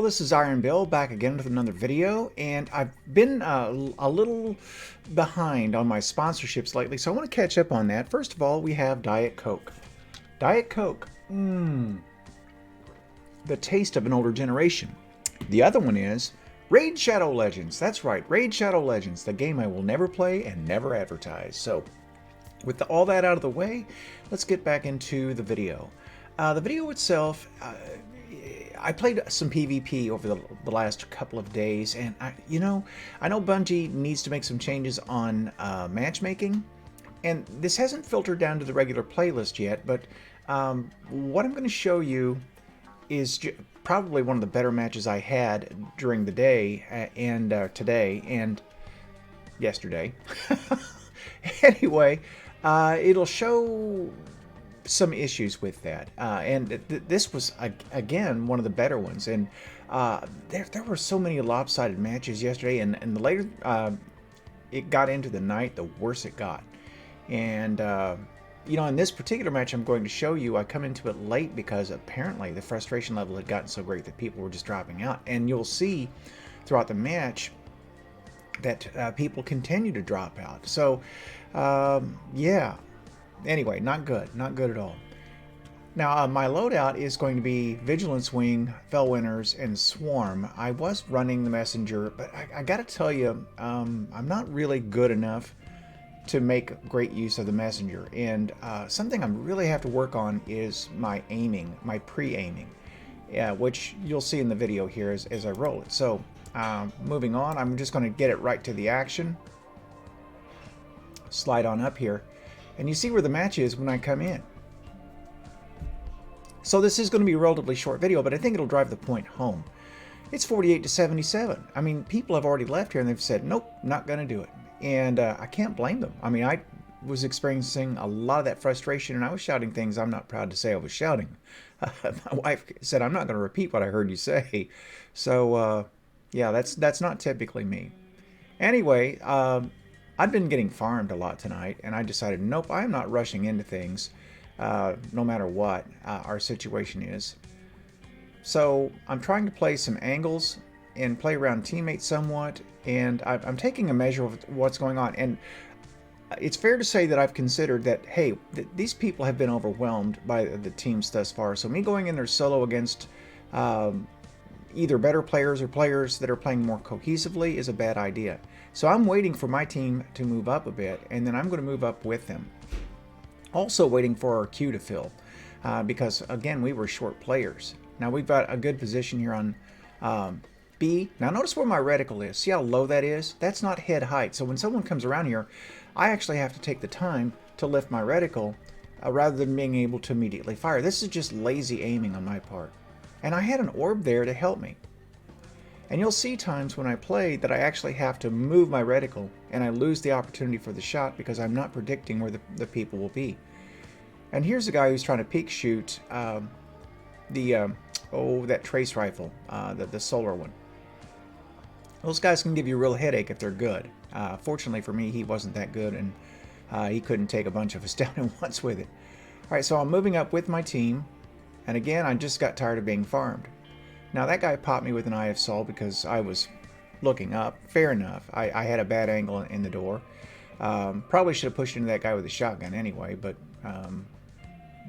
this is Iron Bill back again with another video, and I've been a little behind on my sponsorships lately, so I want to catch up on that. First of all, we have Diet Coke. Diet Coke, the taste of an older generation. The other one is Raid Shadow Legends. That's right, Raid Shadow Legends, the game I will never play and never advertise. So, with all that out of the way, let's get back into the video. The video itself, I played some PvP over the last couple of days, and I know Bungie needs to make some changes on matchmaking, and this hasn't filtered down to the regular playlist yet, but what I'm going to show you is probably one of the better matches I had during the day, and today, and yesterday. Anyway, it'll show some issues with that, and this was again one of the better ones, and there were so many lopsided matches yesterday, and the later it got into the night, the worse it got. And in this particular match I'm going to show you, I come into it late because apparently the frustration level had gotten so great that people were just dropping out, and you'll see throughout the match that people continue to drop out. So yeah, anyway, not good at all. Now, my loadout is going to be Vigilance, Wing, Felwinters, and Swarm. I was running the Messenger, but I gotta tell you, I'm not really good enough to make great use of the Messenger. And something I really have to work on is my aiming, my pre-aiming, which you'll see in the video here as I roll it. So, moving on, I'm just going to get it right to the action. Slide on up here. And you see where the match is when I come in. So this is going to be a relatively short video, but I think it'll drive the point home. It's 48 to 77. I mean, people have already left here and they've said, nope, not going to do it. And I can't blame them. I mean, I was experiencing a lot of that frustration, and I was shouting things I'm not proud to say I was shouting. My wife said, I'm not going to repeat what I heard you say. So, yeah, that's not typically me. Anyway, I've been getting farmed a lot tonight, and I decided, nope, I'm not rushing into things, no matter what our situation is. So I'm trying to play some angles and play around teammates somewhat, and I'm taking a measure of what's going on. And it's fair to say that I've considered that, hey, these people have been overwhelmed by the teams thus far, so me going in there solo against either better players or players that are playing more cohesively is a bad idea. So I'm waiting for my team to move up a bit, and then I'm going to move up with them. Also waiting for our queue to fill, because again, we were short players. Now we've got a good position here on B. Now notice where my reticle is. See how low that is? That's not head height. So when someone comes around here, I actually have to take the time to lift my reticle rather than being able to immediately fire. This is just lazy aiming on my part. And I had an orb there to help me. And you'll see times when I play that I actually have to move my reticle and I lose the opportunity for the shot because I'm not predicting where the people will be. And here's a guy who's trying to peek shoot that trace rifle, the solar one. Those guys can give you a real headache if they're good. Fortunately for me, he wasn't that good, and he couldn't take a bunch of us down at once with it. Alright, so I'm moving up with my team. And again, I just got tired of being farmed. Now that guy popped me with an Eye of Sol because I was looking up. Fair enough. I had a bad angle in the door. Probably should have pushed into that guy with a shotgun anyway, but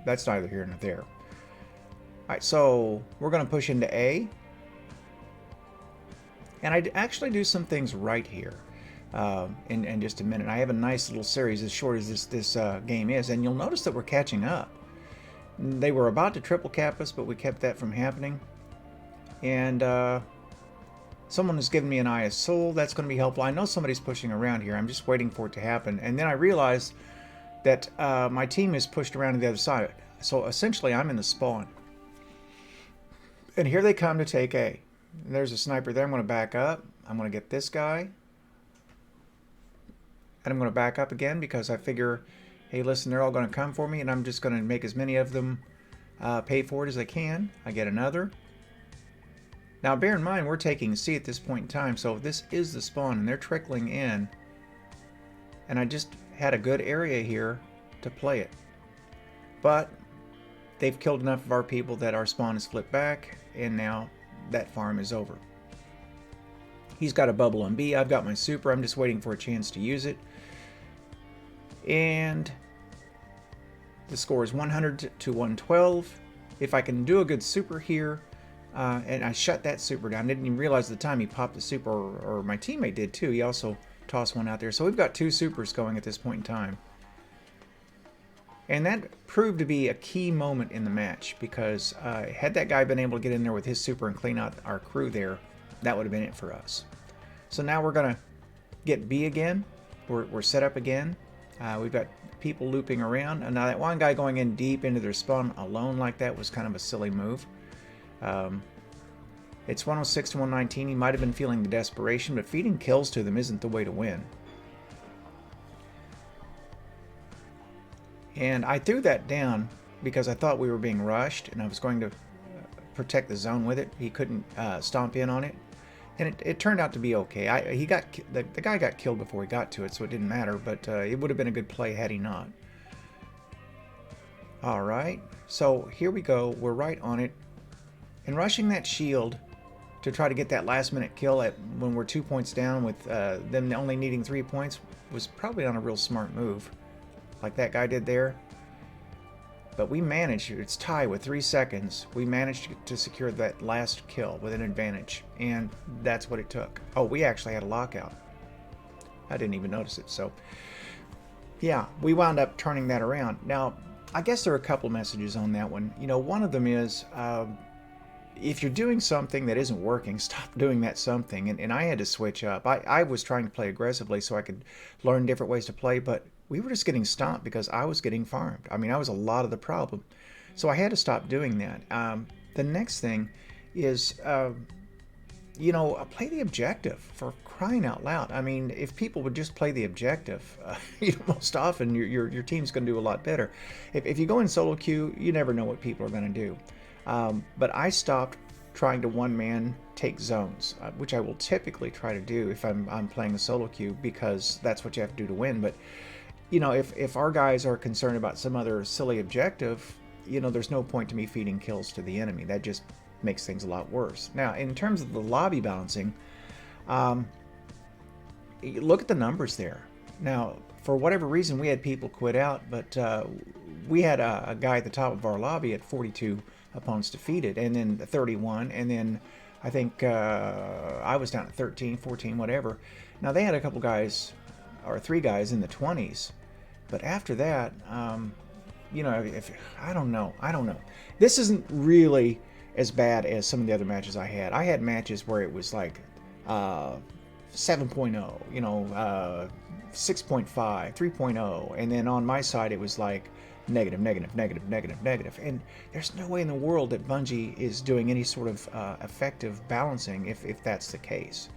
that's neither here nor there. Alright, so we're going to push into A. And I actually do some things right here in just a minute. I have a nice little series as short as this game is, and you'll notice that we're catching up. They were about to triple cap us, but we kept that from happening. And someone has given me an Eye of Sol. That's going to be helpful. I know somebody's pushing around here. I'm just waiting for it to happen. And then I realized that my team is pushed around to the other side. So essentially, I'm in the spawn. And here they come to take A. There's a sniper there. I'm going to back up. I'm going to get this guy. And I'm going to back up again because I figure, hey, listen, they're all going to come for me, and I'm just going to make as many of them pay for it as I can. I get another. Now, bear in mind, we're taking C at this point in time, so this is the spawn, and they're trickling in. And I just had a good area here to play it. But they've killed enough of our people that our spawn is flipped back, and now that farm is over. He's got a bubble on B. I've got my super. I'm just waiting for a chance to use it. And the score is 100 to 112. If I can do a good super here, and I shut that super down. I didn't even realize at the time he popped the super, or my teammate did too. He also tossed one out there. So we've got 2 supers going at this point in time. And that proved to be a key moment in the match, because had that guy been able to get in there with his super and clean out our crew there, that would have been it for us. So now we're going to get B again. We're set up again. We've got people looping around. And now that one guy going in deep into their spawn alone like that was kind of a silly move. It's 106 to 119. He might have been feeling the desperation, but feeding kills to them isn't the way to win. And I threw that down because I thought we were being rushed, and I was going to protect the zone with it. He couldn't stomp in on it, and it turned out to be okay. The guy got killed before he got to it, so it didn't matter. But it would have been a good play had he not. All right, so here we go. We're right on it, and rushing that shield to try to get that last-minute kill when we're 2 points down with them only needing 3 points was probably not a real smart move, like that guy did there. But we managed, it's tie with 3 seconds, we managed to secure that last kill with an advantage, and that's what it took. Oh, we actually had a lockout. I didn't even notice it. So yeah, we wound up turning that around. Now, I guess there are a couple messages on that one. You know, one of them is, if you're doing something that isn't working, stop doing that something. And I had to switch up. I was trying to play aggressively so I could learn different ways to play, but we were just getting stomped because I was getting farmed. I mean, I was a lot of the problem. So I had to stop doing that. The next thing is, you know, play the objective, for crying out loud. I mean, if people would just play the objective, you know, most often your team's going to do a lot better. If you go in solo queue, you never know what people are going to do. But I stopped trying to one-man take zones, which I will typically try to do if I'm playing a solo queue, because that's what you have to do to win. But you know, if our guys are concerned about some other silly objective, you know, there's no point to me feeding kills to the enemy. That just makes things a lot worse. Now, in terms of the lobby balancing, look at the numbers there. Now, for whatever reason, we had people quit out, but we had a guy at the top of our lobby at 42 opponents defeated, and then 31, and then I think I was down at 13, 14, whatever. Now, they had a couple guys, or 3 guys in the 20s, but after that, you know, I don't know. This isn't really as bad as some of the other matches I had. I had matches where it was like 7.0, you know, 6.5, 3.0, and then on my side it was like negative, negative, negative, negative, negative. And there's no way in the world that Bungie is doing any sort of effective balancing if that's the case.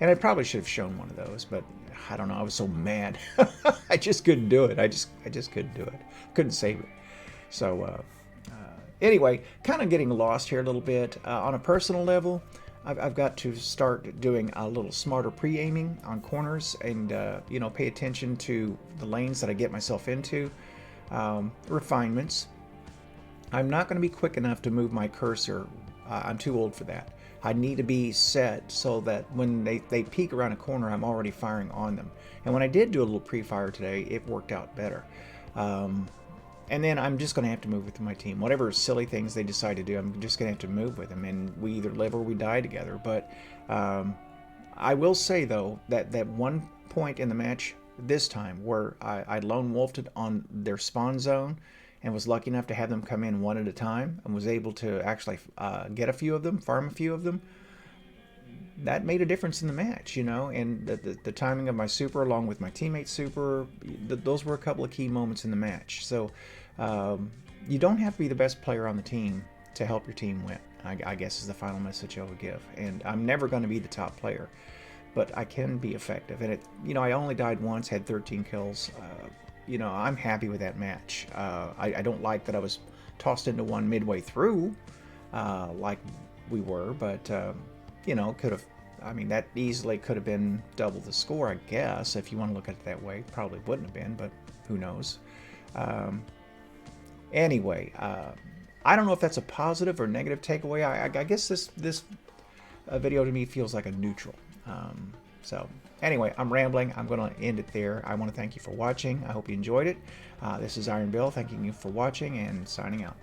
And I probably should have shown one of those, but I don't know. I was so mad. I just couldn't do it. I just couldn't do it. Couldn't save it. So anyway, kind of getting lost here a little bit. On a personal level, I've got to start doing a little smarter pre-aiming on corners, and you know, pay attention to the lanes that I get myself into. Refinements. I'm not going to be quick enough to move my cursor. I'm too old for that. I need to be set so that when they peek around a corner, I'm already firing on them. And when I did do a little pre-fire today, it worked out better. And then I'm just going to have to move with my team. Whatever silly things they decide to do, I'm just going to have to move with them. And we either live or we die together. But I will say, though, that one point in the match this time where I lone wolfed it on their spawn zone and was lucky enough to have them come in one at a time and was able to actually get a few of them, farm a few of them, that made a difference in the match, you know. And the timing of my super along with my teammate's super, those were a couple of key moments in the match. So you don't have to be the best player on the team to help your team win, I guess is the final message I would give. And I'm never going to be the top player, but I can be effective. And you know, I only died once, had 13 kills. You know, I'm happy with that match. I don't like that I was tossed into one midway through, like we were, but you know, I mean, that easily could have been double the score, I guess, if you want to look at it that way. Probably wouldn't have been, but who knows. Anyway, I don't know if that's a positive or negative takeaway. I guess this video to me feels like a neutral. So anyway, I'm rambling. I'm going to end it there. I want to thank you for watching. I hope you enjoyed it. This is Iron Bill, thanking you for watching and signing out.